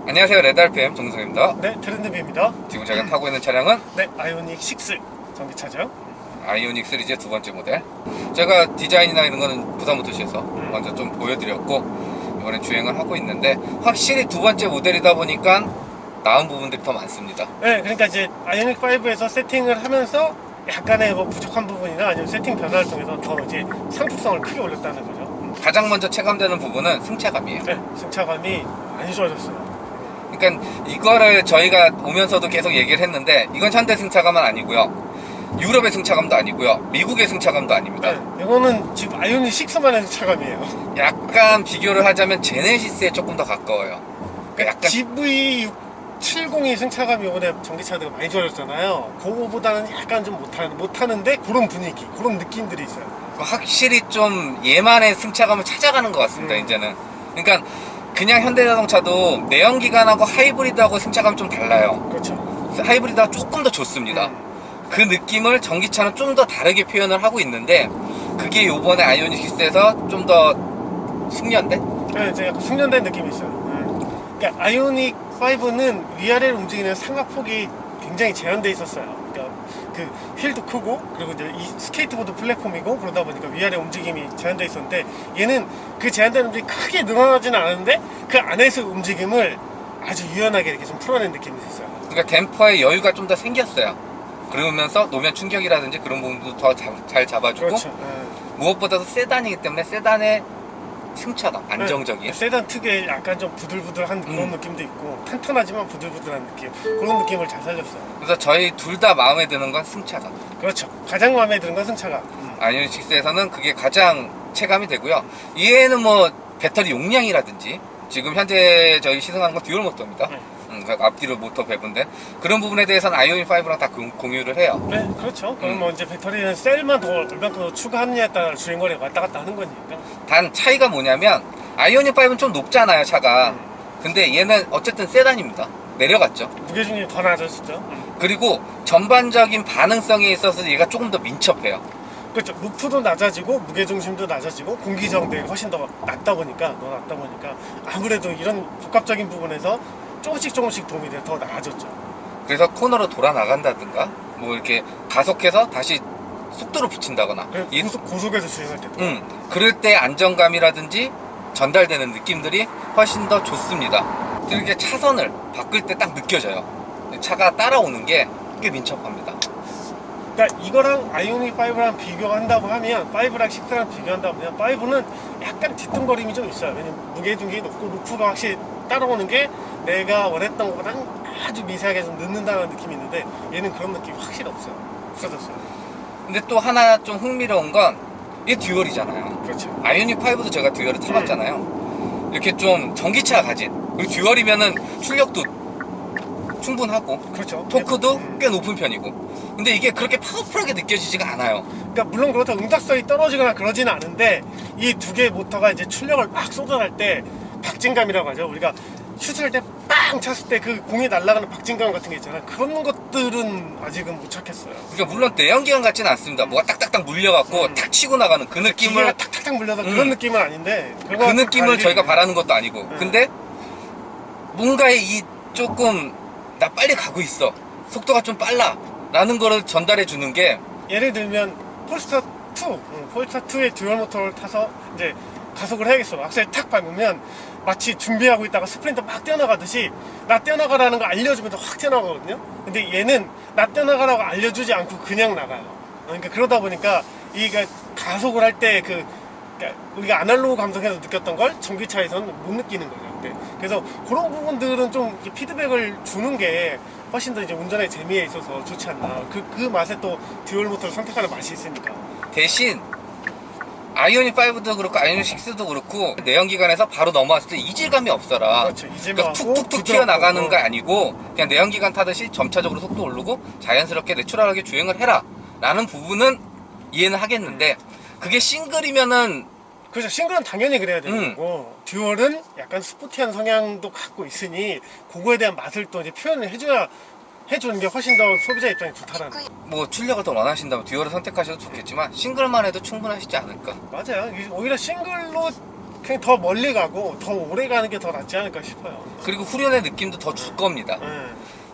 안녕하세요, 레드RPM 정성입니다. 네, 트렌드비입니다. 지금 제가 타고 있는 차량은 네, 아이오닉 6 전기차죠. 아이오닉 시리즈의 두 번째 모델. 제가 디자인이나 이런 거는 부산모터시에서 먼저 좀 보여드렸고 이번에 주행을 하고 있는데, 확실히 두 번째 모델이다 보니까 나은 부분들이 더 많습니다. 네, 그러니까 이제 아이오닉 5에서 세팅을 하면서 약간의 뭐 부족한 부분이나 아니면 세팅 변화를 통해서 더 이제 상품성을 크게 올렸다는 거죠. 가장 먼저 체감되는 부분은 승차감이에요. 네, 승차감이 많이 좋아졌어요. 그러니까 이거를 저희가 오면서도 계속 얘기를 했는데, 이건 현대 승차감은 아니고요, 유럽의 승차감도 아니고요, 미국의 승차감도 아닙니다. 네, 이거는 지금 아이오닉 6만의 승차감이에요. 약간 비교를 하자면 제네시스에 조금 더 가까워요. 그러니까 약간 GV670이 승차감이 이번에 전기차들이 많이 좋아졌잖아요. 그거보다는 약간 좀 못하는데 그런 분위기, 그런 느낌들이 있어요. 확실히 좀 얘만의 승차감을 찾아가는 것 같습니다. 이제는. 그러니까 그냥 현대자동차도 내연기관하고 하이브리드하고 승차감이 좀 달라요. 그렇죠. 하이브리드가 조금 더 좋습니다. 그 느낌을 전기차는 좀 더 다르게 표현을 하고 있는데, 그게 요번에 아이오닉 6에서 좀 더 숙련된? 네, 이제 약간 숙련된 느낌이 있어요. 네. 그러니까 아이오닉 5는 위아래를 움직이는 상각폭이 굉장히 제한되어 있었어요. 그러니까 그 휠도 크고, 그리고 이제 이 스케이트보드 플랫폼이고, 그러다 보니까 위아래 움직임이 제한되어 있었는데, 얘는 그 제한된 움직임이 크게 늘어나지는 않았는데 그 안에서 움직임을 아주 유연하게 이렇게 좀 풀어낸 느낌이 있어요. 그러니까 댐퍼의 여유가 좀 더 생겼어요. 그러면서 노면 충격이라든지 그런 부분도 더 잘 잡아주고, 그렇죠. 무엇보다도 세단이기 때문에 세단의 승차감, 안정적인. 세단 특유의 약간 좀 부들부들한 그런 느낌도 있고, 탄탄하지만 부들부들한 느낌, 그런 느낌을 잘 살렸어요. 그래서 저희 둘 다 마음에 드는 건 승차감. 그렇죠. 가장 마음에 드는 건 승차감. 아이오닉 6에서는 그게 가장 체감이 되고요. 이외에는 뭐 배터리 용량이라든지, 지금 현재 저희 시승하는 건 듀얼 모터입니다. 앞뒤로 모터 배분된 그런 부분에 대해서는 아이오닉 5랑 다 공유를 해요. 네, 그렇죠. 그럼 뭐 이제 배터리는 셀만 더 얼마큼 더 추가하느냐에 따라 주행거리가 왔다 갔다 하는 거니까. 단 차이가 뭐냐면, 아이오닉 5는 좀 높잖아요, 차가. 근데 얘는 어쨌든 세단입니다. 내려갔죠. 무게중심이 더 낮아졌죠. 그리고 전반적인 반응성에 있어서 얘가 조금 더 민첩해요. 그렇죠. 루프도 낮아지고 무게중심도 낮아지고 공기저항도 훨씬 더 낮다 보니까 아무래도 이런 복합적인 부분에서 조금씩 도움이 돼서 더 나아졌죠. 그래서 코너로 돌아 나간다든가, 뭐 이렇게 가속해서 다시 속도를 붙인다거나, 고속에서 주행할 때도 그럴 때 안정감이라든지 전달되는 느낌들이 훨씬 더 좋습니다. 이렇게 차선을 바꿀 때 딱 느껴져요. 차가 따라오는 게 꽤 민첩합니다. 그러니까 이거랑 아이오닉 5랑 비교한다고 하면, 5랑 6랑 비교한다고 하면 5는 약간 뒤뚱거림이 좀 있어요. 왜냐면 무게중심이 높고 루프가 확실히 따라오는 게 내가 원했던 것보다 아주 미세하게 좀 늦는다는 느낌이 있는데, 얘는 그런 느낌이 확실히 없어졌어요. 근데 또 하나 좀 흥미로운 건, 이게 듀얼이잖아요. 그렇죠. 아이오닉 5도 제가 듀얼을 타봤잖아요. 이렇게 좀 전기차가 가진, 그리고 듀얼이면은 출력도 충분하고, 그렇죠. 토크도 꽤 높은 편이고, 근데 이게 그렇게 파워풀하게 느껴지지가 않아요. 그러니까 물론 그렇다고 응답성이 떨어지거나 그러지는 않은데, 이 두 개의 모터가 이제 출력을 막 쏟아낼 때 박진감이라고 하죠. 우리가 슛을 때 빵 찼을 때 그 공이 날아가는 박진감 같은 게 있잖아요. 그런 것들은 아직은 못 찾겠어요. 그러니까 물론 내연기관 같지는 않습니다. 뭐가 딱딱딱 물려갖고 탁 치고 나가는 그 느낌을, 기계가 탁탁탁 물려서 그런 느낌은 아닌데, 그 느낌을 저희가 바라는 것도 아니고, 근데 뭔가의 이 조금 나 빨리 가고 있어, 속도가 좀 빨라 라는 거를 전달해 주는 게, 예를 들면 폴스타2의 듀얼 모터를 타서 이제 가속을 해야겠어. 악셀 탁 밟으면 마치 준비하고 있다가 스프린터 막 뛰어나가듯이 나 뛰어나가라는 거 알려주면서 확 뛰어나가거든요. 근데 얘는 나 뛰어나가라고 알려주지 않고 그냥 나가요. 그러니까 그러다 보니까 이게 가속을 할 때 그러니까 우리가 아날로그 감성에서 느꼈던 걸 전기차에서는 못 느끼는 거죠. 그래서 그런 부분들은 좀 피드백을 주는 게 훨씬 더 이제 운전의 재미에 있어서 좋지 않나. 그 맛에 또 듀얼 모터를 선택하는 맛이 있으니까. 대신 아이오닉 5도 그렇고 아이오닉 6도 그렇고 내연기관에서 바로 넘어왔을 때 이질감이 없어라. 그렇죠. 그러니까 툭툭툭 튀어나가는 거 아니고, 그냥 내연기관 타듯이 점차적으로 속도 오르고 자연스럽게 내추럴하게 주행을 해라 라는 부분은 이해는 하겠는데, 그게 싱글이면은, 그렇죠. 싱글은 당연히 그래야 되는 거고, 듀얼은 약간 스포티한 성향도 갖고 있으니 그거에 대한 맛을 또 이제 표현을 해주는 게 훨씬 더 소비자 입장에 좋다라는 거. 뭐 출력을 더 원하신다면 듀얼을 선택하셔도 좋겠지만 싱글만 해도 충분하시지 않을까. 맞아요. 오히려 싱글로 그냥 더 멀리 가고 더 오래 가는 게 더 낫지 않을까 싶어요. 그리고 후륜의 느낌도 더 줄 겁니다. 네.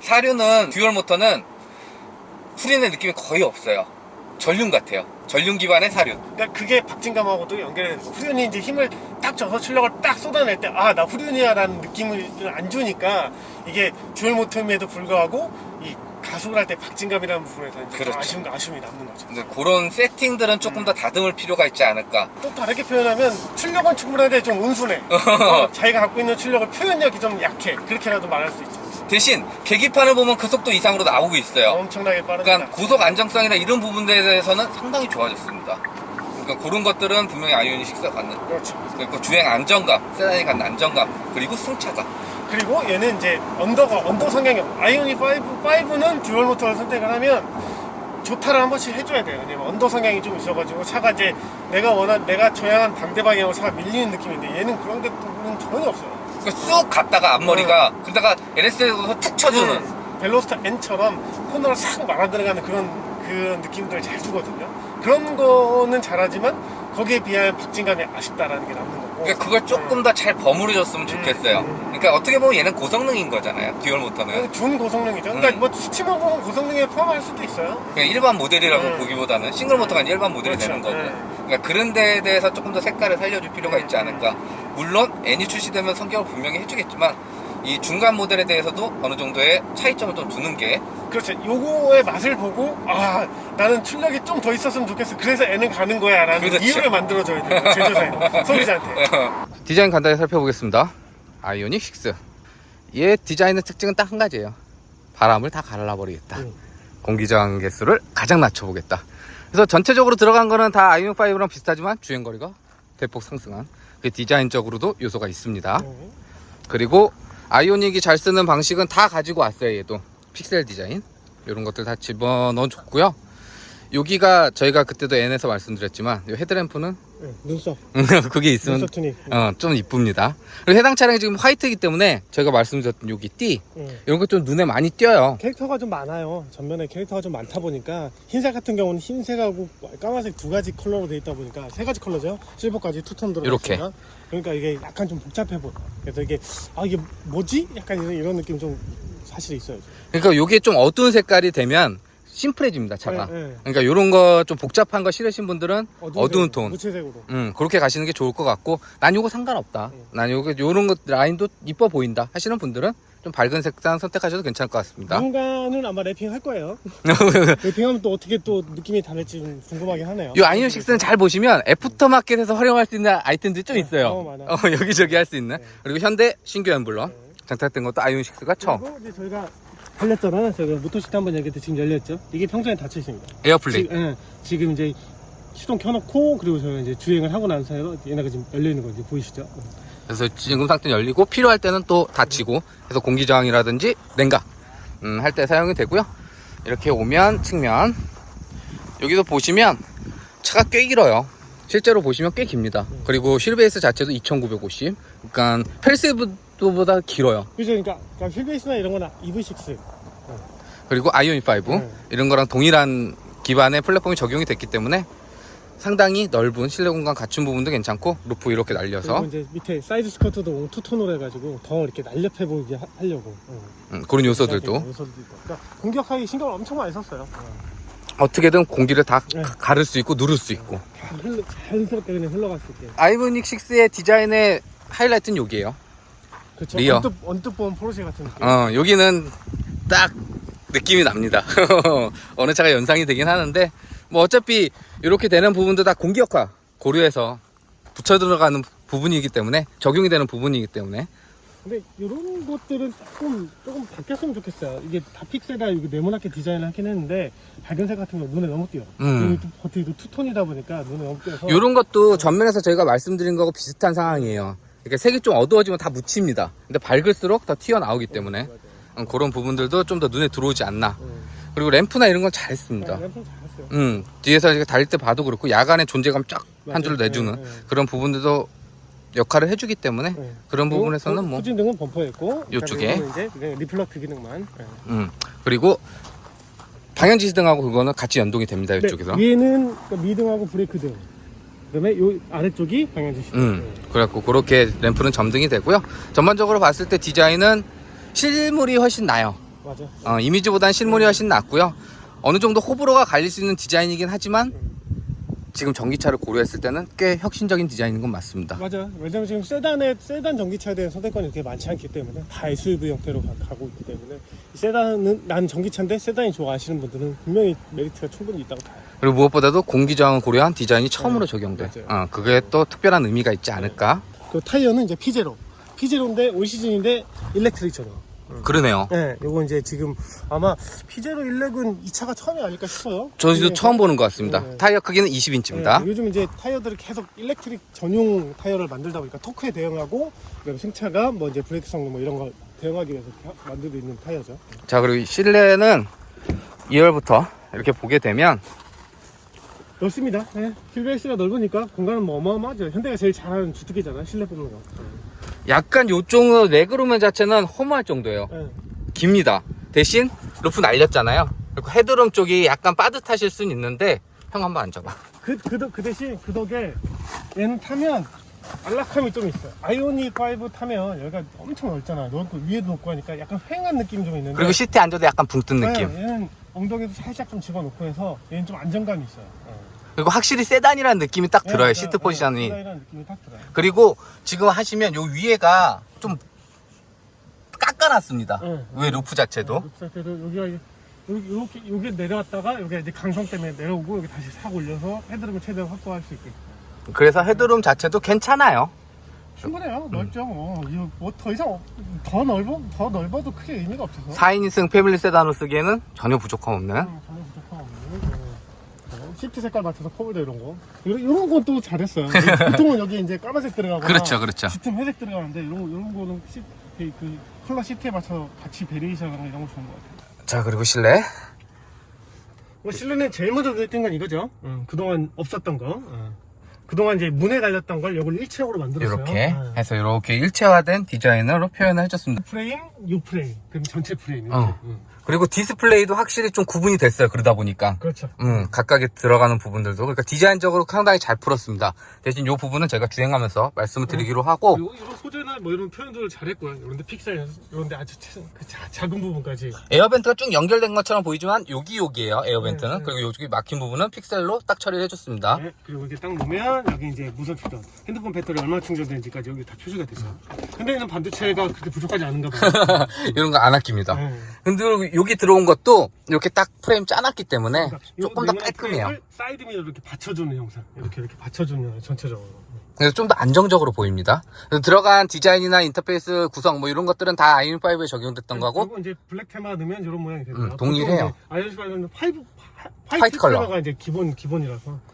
사륜은 듀얼 모터는 후륜의 느낌이 거의 없어요. 전륜 같아요. 전륜 기반의 사륜. 그러니까 그게 박진감하고도 연결이 되는 거. 후륜이 이제 힘을 딱 줘서 출력을 딱 쏟아낼 때 아 나 후륜이야라는 느낌을 안 주니까 이게 듀얼 모터임에도 불구하고 이 가속을 할 때 박진감이라는 부분에서 이제 그렇죠. 아쉬움이 남는 거죠. 근데 그런 세팅들은 조금 더 다듬을 필요가 있지 않을까. 또 다르게 표현하면 출력은 충분한데 좀 온순해. 자기가 갖고 있는 출력을 표현력이 좀 약해. 그렇게라도 말할 수 있죠. 대신 계기판을 보면 그 속도 이상으로 나오고 있어요. 엄청나게 빠르다. 그러니까 고속 안정성이나 이런 부분들에 대해서는 상당히 좋아졌습니다. 그러니까 그런 것들은 분명히 아이오닉 6가 갖는. 그렇죠. 그리고 주행 안정감, 세단이 갖는 안정감, 그리고 승차감. 그리고 얘는 이제 언더 성향이 아이오닉 5는 듀얼 모터를 선택을 하면 조타를 한 번씩 해줘야 돼요. 왜냐면 언더 성향이 좀 있어가지고 차가 이제 내가 조향한 반대 방향으로 차가 밀리는 느낌인데 얘는 그런 데는 전혀 없어요. 그러니까 쑥 갔다가 앞머리가 그러다가 LS에서 툭 쳐주는. 벨로스타 N처럼 코너를 싹 말아 들어가는 그런 느낌들을 잘 주거든요. 그런 거는 잘하지만 거기에 비하면 박진감이 아쉽다라는 게 남는 거고. 그러니까 그걸 조금 더 잘 버무려줬으면 좋겠어요. 그러니까 어떻게 보면 얘는 고성능인 거잖아요. 듀얼 모터는. 준 고성능이죠. 그러니까 뭐 수치만 보면 고성능에 포함할 수도 있어요. 그냥 일반 모델이라고 보기보다는 싱글 모터가 아니라 일반 모델이 그렇죠. 되는 거고. 네. 그러니까 그런 데에 대해서 조금 더 색깔을 살려줄 필요가 있지 않을까. 물론 N이 출시되면 성격을 분명히 해주겠지만 이 중간 모델에 대해서도 어느 정도의 차이점을 좀 두는 게. 그렇죠. 요거의 맛을 보고 아 나는 출력이 좀 더 있었으면 좋겠어. 그래서 N은 가는 거야 라는 그렇죠. 이유를 만들어줘야 돼요. 제조사에 소비자한테. 디자인 간단히 살펴보겠습니다. 아이오닉 6. 얘 디자인의 특징은 딱 한 가지예요. 바람을 다 갈라버리겠다. 공기저항 개수를 가장 낮춰보겠다. 그래서 전체적으로 들어간 거는 다 아이오닉 5랑 비슷하지만 주행거리가 대폭 상승한 그 디자인적으로도 요소가 있습니다. 그리고 아이오닉이 잘 쓰는 방식은 다 가지고 왔어요. 얘도 픽셀 디자인 이런 것들 다 집어넣어 줬고요. 여기가 저희가 그때도 N에서 말씀드렸지만 이 헤드램프는 눈썹. 그게 있으면 눈썹 투닉. 좀 이쁩니다. 그리고 해당 차량이 지금 화이트이기 때문에 저희가 말씀드렸던 여기 띠 이런 거 좀 눈에 많이 띄어요. 캐릭터가 좀 많아요. 전면에 캐릭터가 좀 많다 보니까 흰색 같은 경우는 흰색하고 까만색 두 가지 컬러로 돼 있다 보니까 세 가지 컬러죠. 실버까지 투톤 들어가 이렇게. 있어요. 그러니까 이게 약간 좀 복잡해 보여. 그래서 이게 이게 뭐지? 약간 이런 느낌 좀 사실 있어요. 그러니까 요게 좀 어두운 색깔이 되면 심플해집니다, 차가. 네. 그러니까 요런 거 좀 복잡한 거 싫으신 분들은 어두운 톤. 무채색으로. 그렇게 가시는 게 좋을 것 같고, 난 요거 상관없다. 난 요런 거 라인도 이뻐 보인다 하시는 분들은 좀 밝은 색상 선택하셔도 괜찮을 것 같습니다. 누군가는 아마 랩핑 할 거예요. 랩핑하면 또 어떻게 또 느낌이 다를지 좀 궁금하긴 하네요. 요 아이오닉 6는 잘 보시면 애프터마켓에서 활용할 수 있는 아이템들이 좀 있어요. 많아요. 여기저기 할 수 있는. 그리고 현대 신규 엠블럼 장착된 것도 아이오닉 6가 처음. 그리고 이제 저희가 달렸잖아. 저희가 모터시트 한번 얘기했을 때 지금 열렸죠. 이게 평소에 닫혀 있습니다. 에어플레이. 지금 이제 시동 켜놓고 그리고 저희가 이제 주행을 하고 난 사이로 얘네가 지금 열려 있는 거 이제 보이시죠? 그래서 지금 상태는 열리고 필요할 때는 또 닫히고 해서 공기 저항이라든지 냉각 할 때 사용이 되고요. 이렇게 오면 측면 여기도 보시면 차가 꽤 길어요. 실제로 보시면 꽤 깁니다. 그리고 휠베이스 자체도 2950. 그러니까 펠세이브보다 길어요. 그죠? 그러니까 휠베이스나 이런 거나 EV6. 그리고 아이오닉 5 이런 거랑 동일한 기반의 플랫폼이 적용이 됐기 때문에 상당히 넓은 실내 공간 갖춘 부분도 괜찮고 루프 이렇게 날려서 그리고 이제 밑에 사이드 스커트도 투톤으로 해가지고 더 이렇게 날렵해 보이게 하려고. 그런 요소들도 그러니까 공격하기 신경을 엄청 많이 썼어요. 어떻게든 공기를 다 가를 수 있고 누를 수 있고. 자연스럽게 그냥 흘러갈 수 있게. 아이오닉 6의 디자인의 하이라이트는 여기에요. 그렇죠. 리어. 언뜻 본 포르쉐 같은 느낌. 여기는 딱 느낌이 납니다. 어느 차가 연상이 되긴 하는데 뭐 어차피 이렇게 되는 부분도 다 공기역화 고려해서 붙여 들어가는 부분이기 때문에 적용이 되는 부분이기 때문에. 근데 이런 것들은 조금 바뀌었으면 좋겠어요. 이게 다 픽셀이라 이거 네모나게 디자인을 하긴 했는데 밝은색 같은 거 눈에 너무 띄어. 그리고 또 버튼이 투톤이다 보니까 눈에 너무 띄어서. 이런 것도 전면에서 저희가 말씀드린 거하고 비슷한 상황이에요. 그러니까 색이 좀 어두워지면 다 묻힙니다. 근데 밝을수록 더 튀어나오기 때문에 그런 부분들도 좀 더 눈에 들어오지 않나. 그리고 램프나 이런 건 잘했습니다. 램프 잘했어요. 뒤에서 이렇게 달릴 때 봐도 그렇고 야간에 존재감 쫙 한 줄 내주는 그런 부분들도 역할을 해주기 때문에 그런 부분에서는 뭐 후진등은 범퍼에 있고 요쪽에 이제 리플렉트 기능만. 그리고 방향지시등하고 그거는 같이 연동이 됩니다. 이쪽에서. 위에는 미등하고 브레이크등. 그다음에 요 아래쪽이 방향제 시트. 그래갖고 그렇게 램프는 점등이 되고요. 전반적으로 봤을 때 디자인은 실물이 훨씬 나요. 맞아. 이미지보다는 실물이 훨씬 낫고요. 어느 정도 호불호가 갈릴 수 있는 디자인이긴 하지만 지금 전기차를 고려했을 때는 꽤 혁신적인 디자인인 건 맞습니다. 맞아. 왜냐면 지금 세단 전기차에 대한 선택권이 그렇게 많지 않기 때문에 다 SUV 형태로 가고 있기 때문에 이 세단은 난 전기차인데 세단이 좋아하시는 분들은 분명히 메리트가 충분히 있다고 봐요. 그리고 무엇보다도 공기저항을 고려한 디자인이 처음으로 적용돼. 맞아요. 그게 또 특별한 의미가 있지 않을까. 그 타이어는 이제 피제로인데 올 시즌인데 일렉트릭처럼. 그러네요. 네, 요거 이제 지금 아마 피제로 일렉은 이 차가 처음이 아닐까 싶어요. 저도 처음 보는 것 같습니다. 네. 타이어 크기는 20인치입니다. 네, 요즘 이제 타이어들이 계속 일렉트릭 전용 타이어를 만들다 보니까 토크에 대응하고 그다음에 승차가 뭐 이제 브레이크 성능 뭐 이런 거 대응하기 위해서 만들고 있는 타이어죠. 자, 그리고 실내는 2열부터 이렇게 보게 되면 넓습니다. 네, 휠베이스가 넓으니까 공간은 뭐 어마어마하죠. 현대가 제일 잘하는 주특기잖아. 실내 뽑는 거. 약간 요쪽으로 레그룸 자체는 허무할 정도예요. 네. 깁니다. 대신 루프 날렸잖아요. 그리고 헤드룸 쪽이 약간 빠듯하실 수는 있는데 형 한번 앉아봐. 그 대신 그 덕에 얘는 타면 안락함이 좀 있어요. 아이오닉 5 타면 여기가 엄청 넓잖아. 넓고 위에도 높고 하니까 약간 휑한 느낌이 좀 있는데 그리고 시트에 앉아도 약간 붕 뜬 느낌. 네, 얘는 엉덩이도 살짝 좀 집어넣고 해서 얘는 좀 안정감이 있어요. 그리고 확실히 세단이라는 느낌이 딱 들어요. 네, 시트 포지션이. 세단이라는 느낌이 딱 들어요. 그리고 지금 하시면 요 위에가 좀 깎아놨습니다. 네. 왜 루프 자체도. 그래도 여기가 여기 내려왔다가 여기 이제 강성 때문에 내려오고 여기 다시 싹 올려서 헤드룸을 최대한 확보할 수 있게. 그래서 헤드룸 자체도 괜찮아요. 충분해요. 넓죠. 이거 뭐 더 이상 더 넓어도 크게 의미가 없어서. 4인 2승 패밀리 세단으로 쓰기에는 전혀 부족함 없는. 전혀 부족함 없는. 시트 색깔 맞춰서 컵홀더 이런 거. 이런 것도 잘했어요. 보통은 여기 이제 까만색 들어가거나 그렇죠. 짙은 회색 들어가는데 이런 거는 그 컬러 시트에 맞춰서 같이 베리에이션하는 이런 거 좋은 것 같아요. 자, 그리고 실내. 뭐 실내는 제일 먼저 눈에 띈 건 이거죠. 그동안 없었던 거. 그동안 이제 문에 달렸던 걸 이걸 일체형으로 만들었어요. 이렇게 해서 이렇게 일체화된 디자인으로 표현을 해줬습니다. 프레임, 요 프레임, 그럼 전체 프레임. 그리고 디스플레이도 확실히 좀 구분이 됐어요. 그러다 보니까. 그렇죠. 각각에 들어가는 부분들도. 그러니까 디자인적으로 상당히 잘 풀었습니다. 대신 이 부분은 제가 주행하면서 말씀을 드리기로 하고. 이런 소재나 뭐 이런 표현들을 잘했고요. 이런데 픽셀, 이런데 아주 작은 부분까지. 에어벤트가 쭉 연결된 것처럼 보이지만 여기에요. 에어벤트는. 네. 그리고 여기 막힌 부분은 픽셀로 딱 처리를 해줬습니다. 네, 그리고 이렇게 딱 놓으면 여기 이제 무선 충전, 핸드폰 배터리 얼마 충전되는지까지 여기 다 표시가 되죠. 근데 얘는 반도체가 그렇게 부족하지 않은가 봐요. 이런 거 안 아낍니다. 네. 근데 여기 들어온 것도 이렇게 딱 프레임 짜놨기 때문에 그러니까 조금 더 요 깔끔해요. 프레임을 사이드 미러 이렇게 받쳐주는 형상, 이렇게 받쳐주는 전체적으로. 그래서 좀 더 안정적으로 보입니다. 그래서 들어간 디자인이나 인터페이스 구성 뭐 이런 것들은 다 아이온5에 적용됐던 거고. 그리고 이제 블랙 테마 넣으면 이런 모양이 되고요. 동일해요. 아이언5는 화이트 컬러. 테마가 이제 기본이라서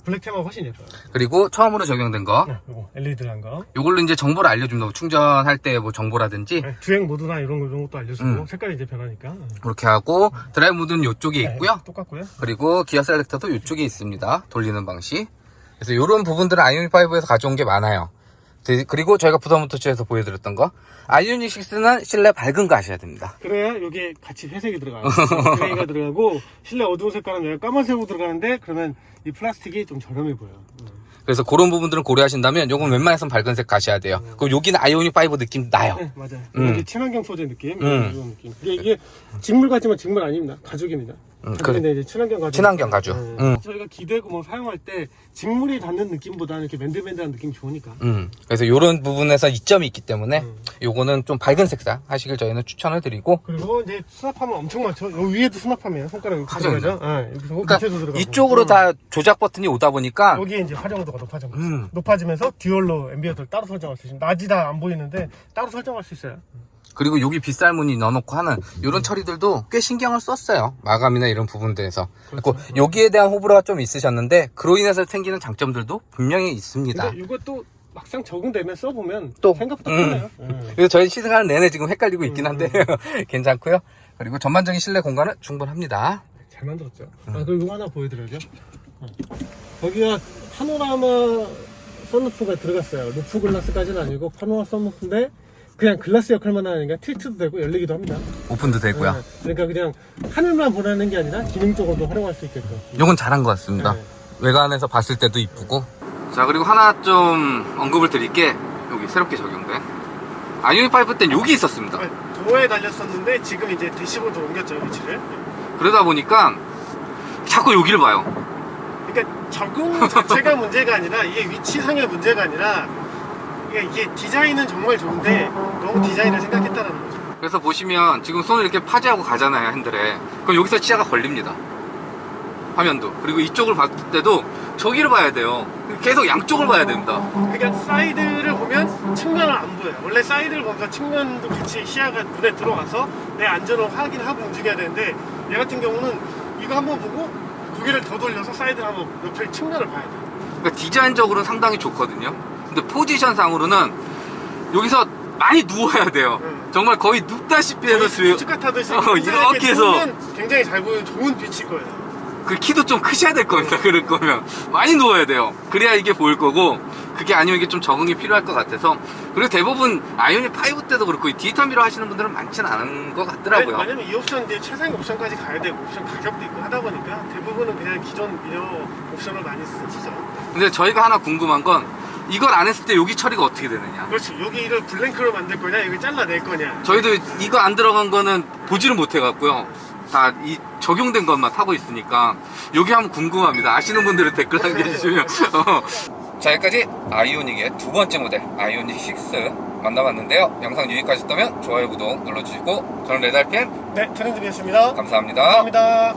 블랙 테마가 훨씬 예뻐요. 그리고 처음으로 적용된 거. 네, 요거 LED란 거. 요걸로 이제 정보를 알려줍니다. 충전할 때 뭐 정보라든지. 네, 주행 모드나 이런 것도 알려주고 색깔이 이제 변하니까. 그렇게 하고 드라이브 모드는 이쪽에 네, 있고요. 똑같고요. 그리고 기어 셀렉터도 이쪽에 있습니다. 돌리는 방식. 그래서 이런 부분들은 아이오닉5에서 가져온 게 많아요. 그리고 저희가 부담모터츠에서 보여드렸던 거. 아이오닉 6는 실내 밝은 거 하셔야 됩니다. 그래야 여기에 같이 회색이 들어가요. 그레이가 들어가고 실내 어두운 색깔은 여기 까만색으로 들어가는데 그러면 이 플라스틱이 좀 저렴해 보여요. 그래서 그런 부분들은 고려하신다면 요건 웬만해선 밝은색 가셔야 돼요. 그리고 여기는 아이오닉5 느낌 나요. 네, 맞아요. 이게 친환경 소재 느낌, 이런 느낌. 네. 이게 직물 같지만 직물 아닙니다. 가죽입니다. 가죽인데 이제 친환경 가죽. 친환경 가죽. 저희가 기대고 뭐 사용할 때 직물이 닿는 느낌보다는 이렇게 맨들맨들한 느낌이 좋으니까. 그래서 요런 부분에서 이점이 있기 때문에 요거는 좀 밝은 색상 하시길 저희는 추천을 드리고. 그리고 이제 수납하면 엄청 많죠. 여기 위에도 수납함이에요. 손가락 이렇게 들어가죠. 그러니까 밑에도 들어가고. 이쪽으로 다 조작 버튼이 오다 보니까 여기에 이제 활용도가 높아진 거죠. 높아지면서 듀얼로 앰비어트를 따로 설정할 수 있어요. 낮이 다 안 보이는데 따로 설정할 수 있어요. 그리고 여기 빗살무늬 넣어놓고 하는 이런 처리들도 꽤 신경을 썼어요. 마감이나 이런 부분들에서. 그리고 여기에 대한 호불호가 좀 있으셨는데 그로 인해서 생기는 장점들도 분명히 있습니다. 근데 이것도 막상 적응되면 써보면 또 생각보다 편해요. 그래서 저희 시승하는 내내 지금 헷갈리고 있긴 한데 괜찮고요. 그리고 전반적인 실내 공간은 충분합니다. 잘 만들었죠. 그리고 이거 하나 보여드려야죠. 여기가 파노라마 선루프가 들어갔어요. 루프 글라스까지는 아니고 파노라마 선루프인데 그냥 글라스 역할만 하니까 틸트도 되고 열리기도 합니다. 오픈도 되고요. 그러니까 그냥 하늘만 보라는 게 아니라 기능적으로도 활용할 수 있게끔. 이건 잘한 것 같습니다. 네. 외관에서 봤을 때도 이쁘고. 자, 그리고 하나 좀 언급을 드릴 게 여기 새롭게 적용된 아이오닉 5 때는 여기 있었습니다. 네, 도어에 달렸었는데 지금 이제 대시보드 옮겼죠, 위치를. 그러다 보니까 자꾸 여기를 봐요. 그러니까 적응 자체가 문제가 아니라 이게 위치상의 문제가 아니라 이게 디자인은 정말 좋은데 너무 디자인을 생각했다는 거죠. 그래서 보시면 지금 손을 이렇게 파지하고 가잖아요, 핸들에. 그럼 여기서 치아가 걸립니다. 화면도. 그리고 이쪽을 봤을 때도 저기를 봐야 돼요. 계속 양쪽을 봐야 됩니다. 그러니까 사이드를 보면 측면을 안 보여요. 원래 사이드를 보면서 측면도 같이 시야가 눈에 들어가서 내 안전을 확인하고 움직여야 되는데 얘 같은 경우는 이거 한번 보고 고개를 더 돌려서 사이드를 한번 옆에 측면을 봐야 돼요. 그러니까 디자인적으로는 상당히 좋거든요. 근데 포지션 상으로는 여기서 많이 누워야 돼요. 정말 거의 눕다시피 해서 스포츠카 타듯이 이렇게 해서 누우면 굉장히 잘 보이는 좋은 빛일 거예요. 그 키도 좀 크셔야 될 겁니다. 그럴 거면 많이 누워야 돼요. 그래야 이게 보일 거고, 그게 아니면 이게 좀 적응이 필요할 것 같아서. 그리고 대부분 아이오닉 5 때도 그렇고 이 디지털 미러 하시는 분들은 많지는 않은 것 같더라고요. 왜냐면 이 옵션 이제 최상위 옵션까지 가야 되고 옵션 가격도 있고 하다 보니까 대부분은 그냥 기존 미러 옵션을 많이 쓰시죠. 근데 저희가 하나 궁금한 건 이걸 안 했을 때 여기 처리가 어떻게 되느냐. 그렇지. 여기를 블랭크로 만들 거냐 여기 잘라낼 거냐. 저희도 이거 안 들어간 거는 보지를 못해 갖고요. 다 이 적용된 것만 타고 있으니까 여기 한번 궁금합니다. 아시는 분들은 댓글 남겨주시면. 자, 여기까지 아이오닉의 두 번째 모델 아이오닉 6 만나봤는데요. 영상 유익하셨다면 좋아요, 구독 눌러주시고, 저는 레드RPM 네, 트렌드비였습니다. 감사합니다. 감사합니다.